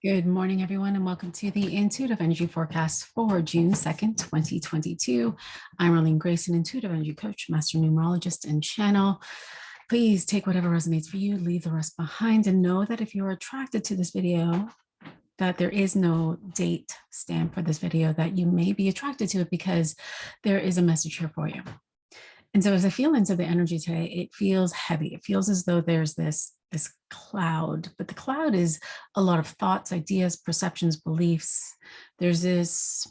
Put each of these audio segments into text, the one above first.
Good morning, everyone, and welcome to the Intuitive Energy Forecast for June 2nd, 2022. I'm Arlene Grace, an Intuitive Energy Coach, Master Numerologist, and Channel. Please take whatever resonates for you, leave the rest behind, and know that if you're attracted to this video, that there is no date stamp for this video, that you may be attracted to it because there is a message here for you. And so as I feel into the energy today, it feels heavy. It feels as though there's this cloud, but the cloud is a lot of thoughts, ideas, perceptions, beliefs. There's this,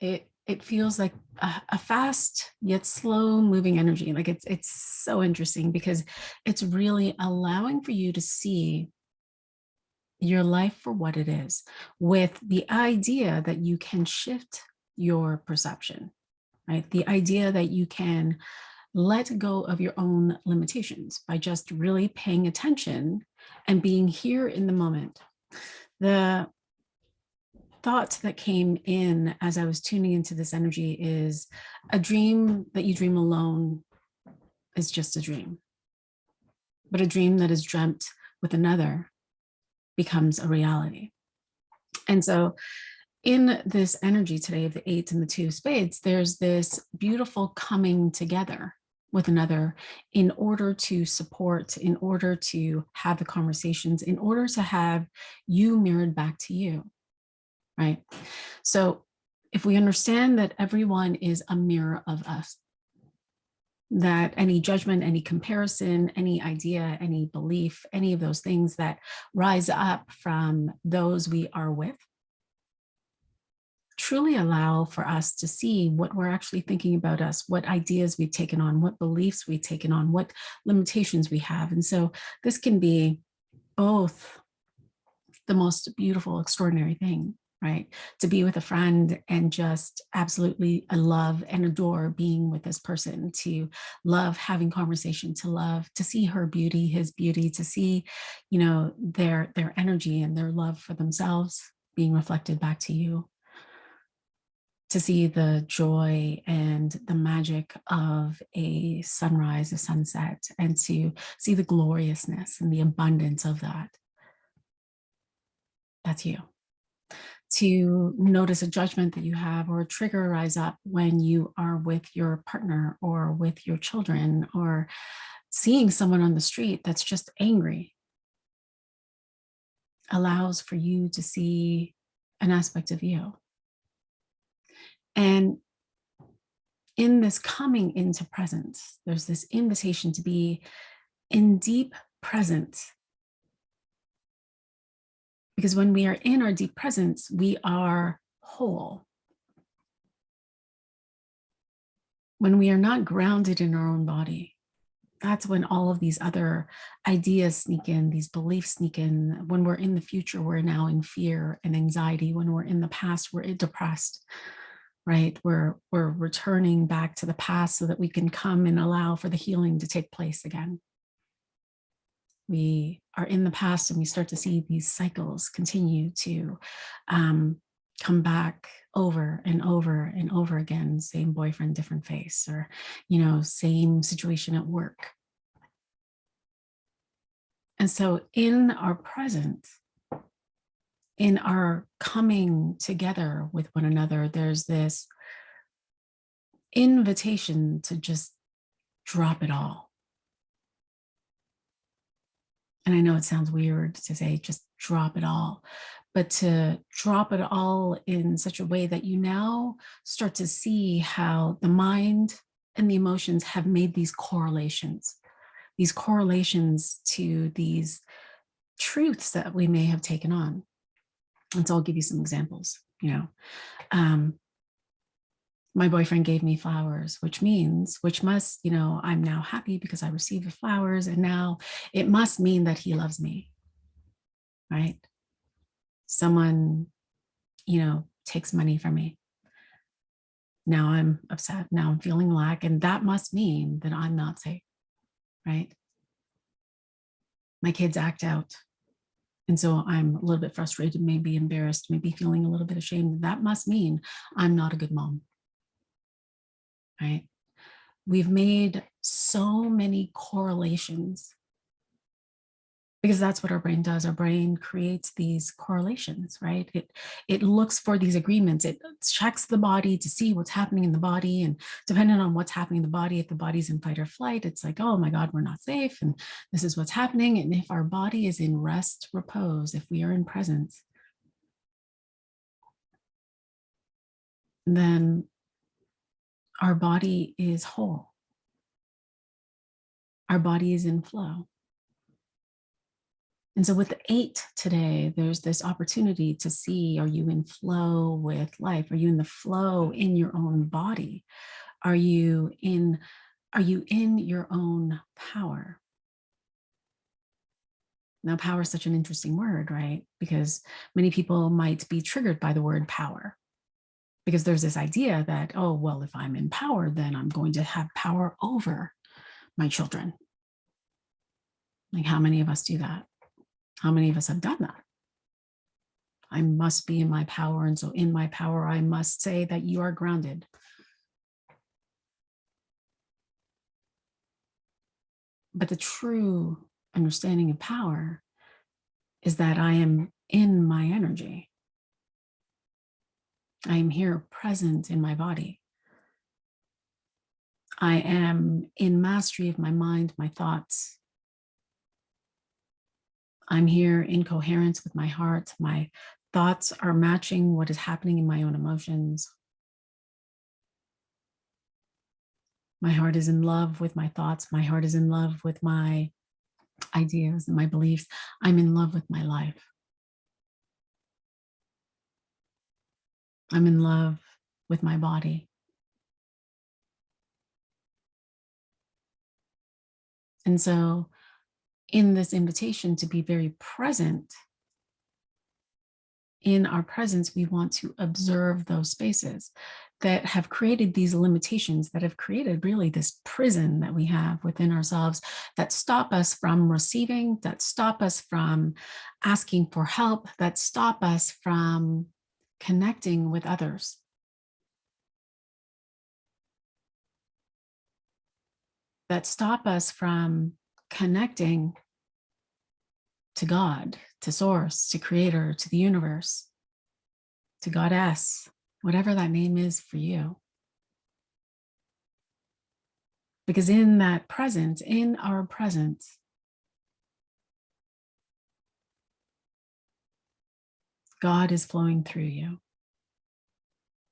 it feels like a fast yet slow moving energy. Like it's so interesting because it's really allowing for you to see your life for what it is, with the idea that you can shift your perception, right? The idea that you can let go of your own limitations by just really paying attention and being here in the moment. The thought that came in as I was tuning into this energy is a dream that you dream alone is just a dream, but a dream that is dreamt with another becomes a reality. And so in this energy today of the 8 and the 2 of spades, there's this beautiful coming together with another in order to support, in order to have the conversations, in order to have you mirrored back to you, right? So if we understand that everyone is a mirror of us, that any judgment, any comparison, any idea, any belief, any of those things that rise up from those we are with, truly allow for us to see what we're actually thinking about us, what ideas we've taken on, what beliefs we've taken on, what limitations we have. And so this can be both the most beautiful, extraordinary thing, right? To be with a friend and just absolutely love and adore being with this person, to love having conversation, to love, to see her beauty, his beauty, to see, you know, their energy and their love for themselves being reflected back to you, to see the joy and the magic of a sunrise, a sunset, and to see the gloriousness and the abundance of that. That's you. To notice a judgment that you have or a trigger rise up when you are with your partner or with your children, or seeing someone on the street that's just angry, allows for you to see an aspect of you. And in this coming into presence, there's this invitation to be in deep presence. Because when we are in our deep presence, we are whole. When we are not grounded in our own body, that's when all of these other ideas sneak in, these beliefs sneak in. When we're in the future, we're now in fear and anxiety. When we're in the past, we're depressed, right? We're returning back to the past so that we can come and allow for the healing to take place again. We are in the past and we start to see these cycles continue to come back over and over and over again. Same boyfriend, different face, or, you know, same situation at work. And so in our present, in our coming together with one another, there's this invitation to just drop it all. And I know it sounds weird to say just drop it all, but to drop it all in such a way that you now start to see how the mind and the emotions have made these correlations to these truths that we may have taken on. And so I'll give you some examples. You know, my boyfriend gave me flowers, which must, you know, I'm now happy because I received the flowers, and now it must mean that he loves me, right? Someone, you know, takes money from me. Now I'm upset. Now I'm feeling lack, and that must mean that I'm not safe, right? My kids act out. And so I'm a little bit frustrated, maybe embarrassed, maybe feeling a little bit ashamed. That must mean I'm not a good mom. Right? We've made so many correlations because that's what our brain does. Our brain creates these correlations, right? It looks for these agreements. It checks the body to see what's happening in the body. And depending on what's happening in the body, if the body's in fight or flight, it's like, oh my God, we're not safe. And this is what's happening. And if our body is in rest, repose, if we are in presence, then our body is whole. Our body is in flow. And so with the 8 today, there's this opportunity to see, are you in flow with life? Are you in the flow in your own body? Are you in your own power? Now, power is such an interesting word, right? Because many people might be triggered by the word power, because there's this idea that, oh, well, if I'm in power, then I'm going to have power over my children. Like, how many of us do that? How many of us have done that? I must be in my power. And so in my power, I must say that you are grounded. But the true understanding of power is that I am in my energy. I am here present in my body. I am in mastery of my mind, my thoughts. I'm here in coherence with my heart. My thoughts are matching what is happening in my own emotions. My heart is in love with my thoughts. My heart is in love with my ideas and my beliefs. I'm in love with my life. I'm in love with my body. And so in this invitation to be very present, in our presence, we want to observe those spaces that have created these limitations, that have created really this prison that we have within ourselves, that stop us from receiving, that stop us from asking for help, that stop us from connecting with others. That stop us from connecting to God, to source, to creator, to the universe, to goddess, whatever that name is for you. Because in that presence, in our presence, God is flowing through you.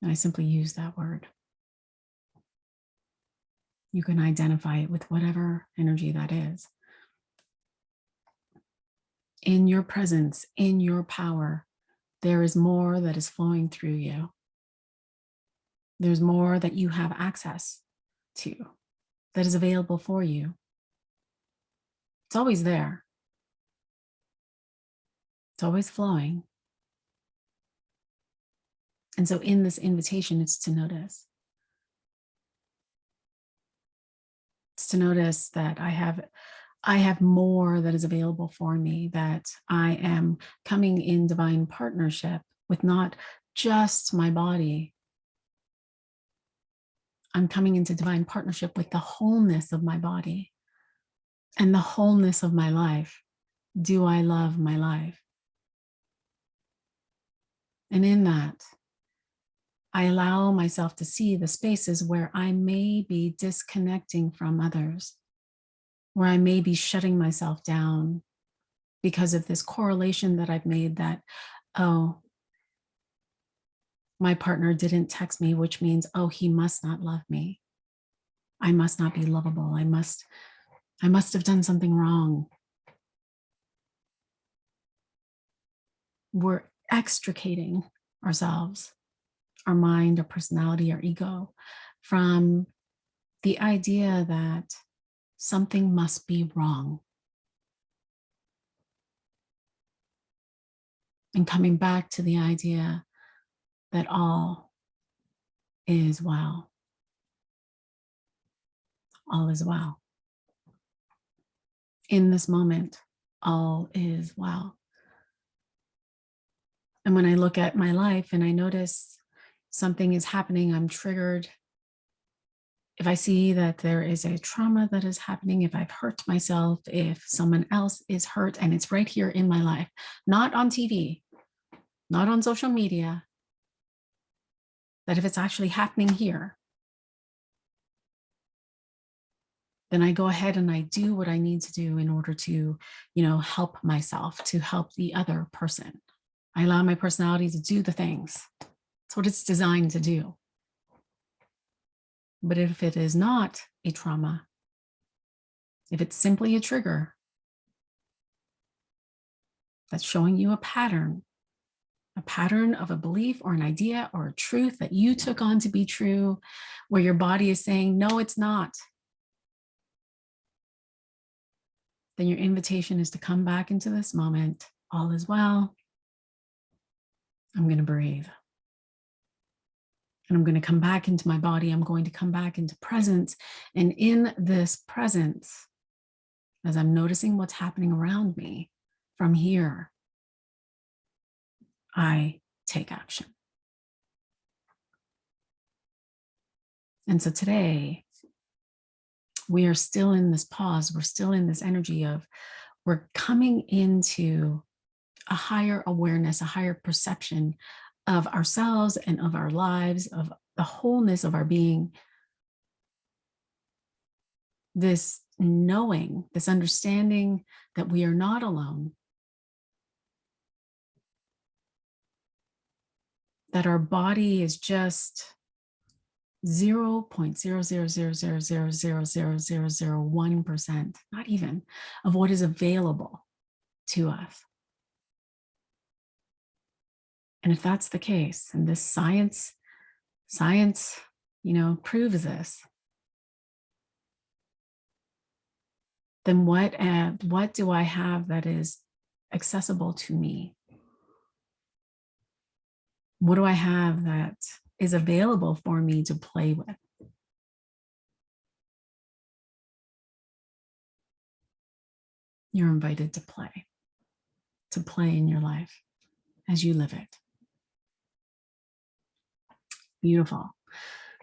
And I simply use that word. You can identify it with whatever energy that is. In your presence, in your power, there is more that is flowing through you. There's more that you have access to, that is available for you. It's always there. It's always flowing. And so in this invitation, it's to notice. It's to notice that I have more that is available for me, that I am coming in divine partnership with not just my body. I'm coming into divine partnership with the wholeness of my body and the wholeness of my life. Do I love my life? And in that, I allow myself to see the spaces where I may be disconnecting from others, where I may be shutting myself down because of this correlation that I've made that, oh, my partner didn't text me, which means, oh, he must not love me. I must not be lovable. I must have done something wrong. We're extricating ourselves, our mind, our personality, our ego, from the idea that something must be wrong. And coming back to the idea that all is well. All is well. In this moment, all is well. And when I look at my life and I notice something is happening, I'm triggered, If I see that there is a trauma that is happening, if I've hurt myself, if someone else is hurt, and it's right here in my life, not on TV, not on social media, that if it's actually happening here, then I go ahead and I do what I need to do in order to, help myself, to help the other person. I allow my personality to do the things. That's what it's designed to do. But if it is not a trauma, if it's simply a trigger that's showing you a pattern of a belief or an idea or a truth that you took on to be true, where your body is saying, no, it's not, then your invitation is to come back into this moment. All is well. I'm going to breathe. And I'm going to come back into my body. I'm going to come back into presence. And in this presence, as I'm noticing what's happening around me from here, I take action. And so today, we are still in this pause. We're still in this energy of we're coming into a higher awareness, a higher perception of ourselves and of our lives, of the wholeness of our being. This knowing, this understanding that we are not alone, that our body is just 0.00000000001%, not even, of what is available to us. And if that's the case, and this science, proves this, then what do I have that is accessible to me? What do I have that is available for me to play with? You're invited to play in your life as you live it. Beautiful.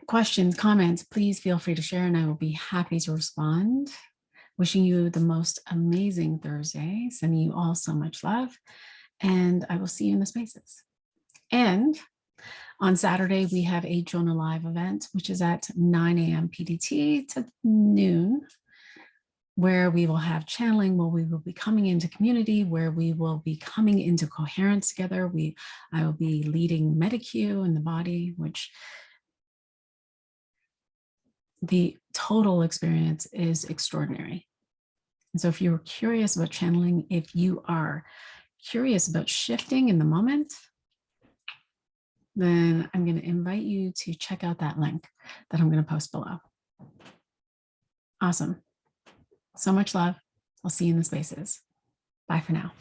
Questions, comments, please feel free to share and I will be happy to respond. Wishing you the most amazing Thursday, sending you all so much love, and I will see you in the spaces. And on Saturday, we have a JonahLIVE event, which is at 9 a.m. PDT to noon, where we will have channeling, where we will be coming into community, where we will be coming into coherence together. I will be leading Medicue in the body, which the total experience is extraordinary. And so if you're curious about channeling, if you are curious about shifting in the moment, then I'm going to invite you to check out that link that I'm going to post below. Awesome. So much love. I'll see you in the spaces. Bye for now.